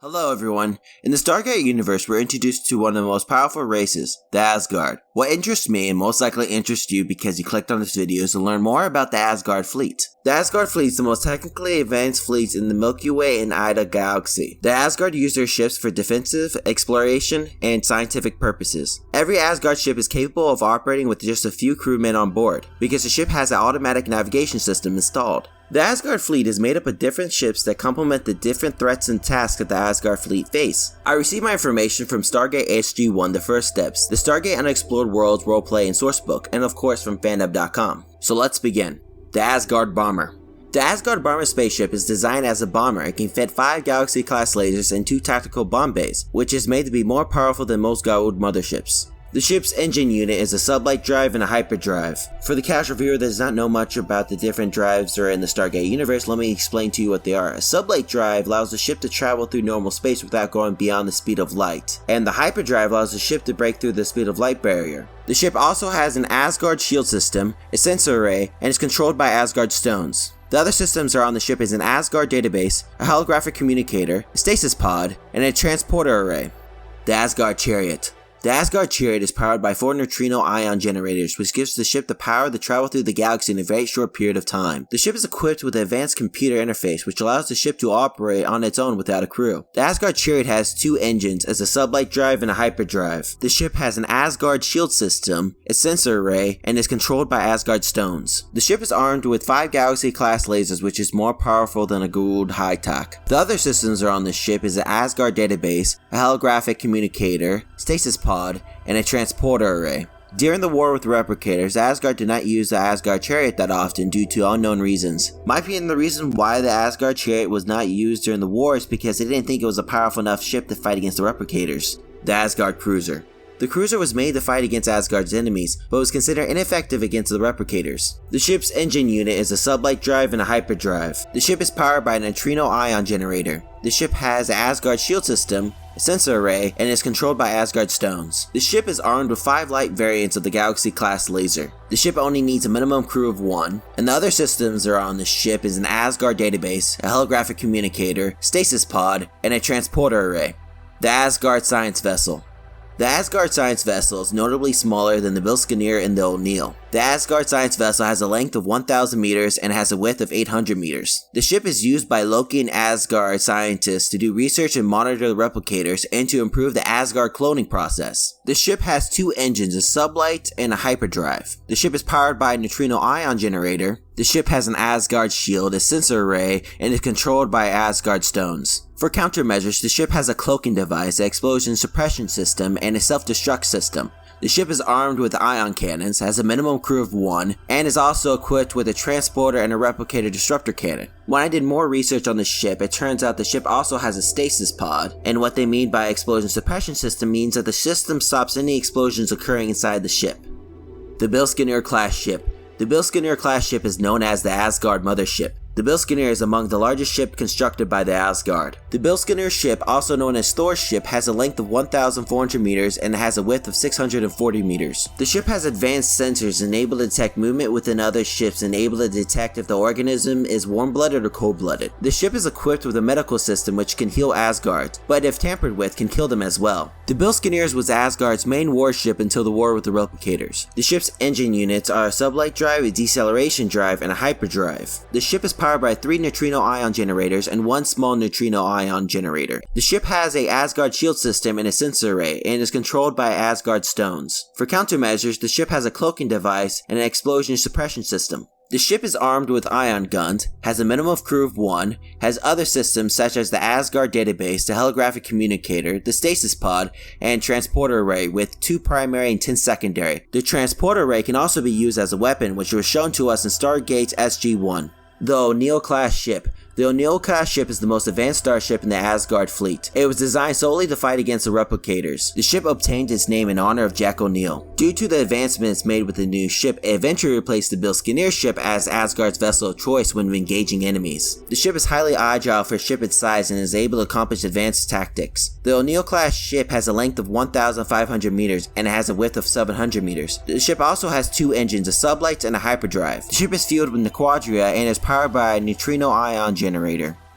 Hello everyone. In the Stargate universe, we're introduced to one of the most powerful races, the Asgard. What interests me and most likely interests you because you clicked on this video is to learn more about the Asgard fleet. The Asgard fleet is the most technically advanced fleet in the Milky Way and Ida galaxy. The Asgard use their ships for defensive, exploration, and scientific purposes. Every Asgard ship is capable of operating with just a few crewmen on board, because the ship has an automatic navigation system installed. The Asgard fleet is made up of different ships that complement the different threats and tasks that the Asgard fleet face. I received my information from Stargate SG-1 The First Steps, the Stargate Unexplored Worlds roleplay and sourcebook, and of course from fandub.com. So let's begin. The Asgard Bomber. The Asgard Bomber spaceship is designed as a bomber and can fit 5 Galaxy class lasers and 2 tactical bomb bays, which is made to be more powerful than most goa'uld motherships. The ship's engine unit is a sublight drive and a hyperdrive. For the casual viewer that does not know much about the different drives that are in the Stargate universe, let me explain to you what they are. A sublight drive allows the ship to travel through normal space without going beyond the speed of light, and the hyperdrive allows the ship to break through the speed of light barrier. The ship also has an Asgard shield system, a sensor array, and is controlled by Asgard stones. The other systems are on the ship is an Asgard database, a holographic communicator, a stasis pod, and a transporter array. The Asgard Chariot. The Asgard Chariot is powered by 4 neutrino ion generators, which gives the ship the power to travel through the galaxy in a very short period of time. The ship is equipped with an advanced computer interface, which allows the ship to operate on its own without a crew. The Asgard Chariot has 2 engines, as a sublight drive and a hyperdrive. The ship has an Asgard shield system, a sensor array, and is controlled by Asgard stones. The ship is armed with 5 Galaxy class lasers, which is more powerful than a goa'uld high-tech. The other systems are on the ship is an Asgard database, a holographic communicator, stasis pod, and a transporter array. During the war with the replicators, Asgard did not use the Asgard Chariot that often due to unknown reasons. My opinion, the reason why the Asgard Chariot was not used during the war is because they didn't think it was a powerful enough ship to fight against the replicators. The Asgard Cruiser. The cruiser was made to fight against Asgard's enemies, but was considered ineffective against the replicators. The ship's engine unit is a sublight drive and a hyperdrive. The ship is powered by a neutrino ion generator. The ship has an Asgard shield system, a sensor array, and is controlled by Asgard stones. The ship is armed with 5 light variants of the Galaxy class laser. The ship only needs a minimum crew of 1, and the other systems that are on the ship is an Asgard database, a holographic communicator, stasis pod, and a transporter array. The Asgard Science Vessel. The Asgard Science Vessel is notably smaller than the Bilsky Near and the ONeill. The Asgard Science Vessel has a length of 1,000 meters and has a width of 800 meters. The ship is used by Loki and Asgard scientists to do research and monitor the replicators and to improve the Asgard cloning process. The ship has 2 engines, a sublight and a hyperdrive. The ship is powered by a neutrino ion generator. The ship has an Asgard shield, a sensor array, and is controlled by Asgard stones. For countermeasures, the ship has a cloaking device, an explosion suppression system, and a self-destruct system. The ship is armed with ion cannons, has a minimum crew of 1, and is also equipped with a transporter and a replicator disruptor cannon. When I did more research on the ship, it turns out the ship also has a stasis pod, and what they mean by explosion suppression system means that the system stops any explosions occurring inside the ship. The Bilskirnir Class ship. The Bilskirnir Class ship is known as the Asgard Mothership. The Bilskirnir is among the largest ship constructed by the Asgard. The Bilskirnir ship, also known as Thor's ship, has a length of 1,400 meters and has a width of 640 meters. The ship has advanced sensors enabled to detect movement within other ships and able to detect if the organism is warm-blooded or cold-blooded. The ship is equipped with a medical system which can heal Asgard, but if tampered with, can kill them as well. The Bilskirnir was Asgard's main warship until the war with the replicators. The ship's engine units are a sublight drive, a deceleration drive, and a hyperdrive. The ship is powered by 3 neutrino ion generators and 1 small neutrino ion generator. The ship has a Asgard shield system and a sensor array and is controlled by Asgard stones. For countermeasures, the ship has a cloaking device and an explosion suppression system. The ship is armed with ion guns, has a minimum crew of 1, has other systems such as the Asgard database, the holographic communicator, the stasis pod, and transporter array with 2 primary and 10 secondary. The transporter array can also be used as a weapon, which was shown to us in Stargate SG-1. The ONeill Class ship. The ONeill Class ship is the most advanced starship in the Asgard fleet. It was designed solely to fight against the replicators. The ship obtained its name in honor of Jack O'Neill. Due to the advancements made with the new ship, it eventually replaced the Bilskirnir ship as Asgard's vessel of choice when engaging enemies. The ship is highly agile for a ship its size and is able to accomplish advanced tactics. The ONeill Class ship has a length of 1,500 meters and it has a width of 700 meters. The ship also has 2 engines, a sublight and a hyperdrive. The ship is fueled with Quadria and is powered by a neutrino ion generator.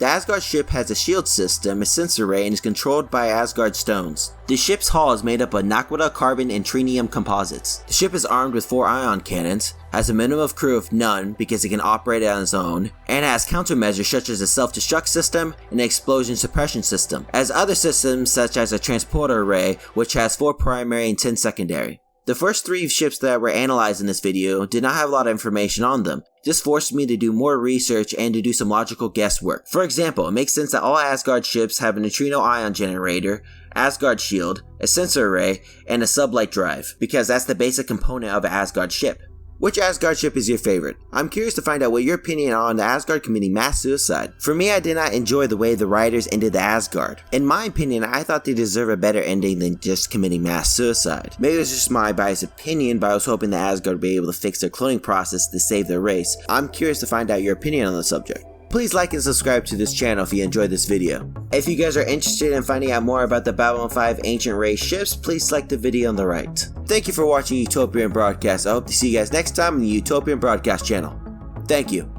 The Asgard ship has a shield system, a sensor array, and is controlled by Asgard stones. The ship's hull is made up of Naquita carbon and trinium composites. The ship is armed with 4 ion cannons, has a minimum of crew of none because it can operate on its own, and has countermeasures such as a self-destruct system and an explosion suppression system, as other systems such as a transporter array which has 4 primary and 10 secondary. The first 3 ships that were analyzed in this video did not have a lot of information on them. This forced me to do more research and to do some logical guesswork. For example, it makes sense that all Asgard ships have a neutrino ion generator, Asgard shield, a sensor array, and a sublight drive, because that's the basic component of an Asgard ship. Which Asgard ship is your favorite? I'm curious to find out what your opinion on the Asgard committing mass suicide. For me, I did not enjoy the way the writers ended the Asgard. In my opinion, I thought they deserve a better ending than just committing mass suicide. Maybe it's just my biased opinion, but I was hoping the Asgard would be able to fix their cloning process to save their race. I'm curious to find out your opinion on the subject. Please like and subscribe to this channel if you enjoyed this video. If you guys are interested in finding out more about the Babylon 5 ancient race ships, please select the video on the right. Thank you for watching Utopian Broadcast. I hope to see you guys next time on the Utopian Broadcast channel. Thank you.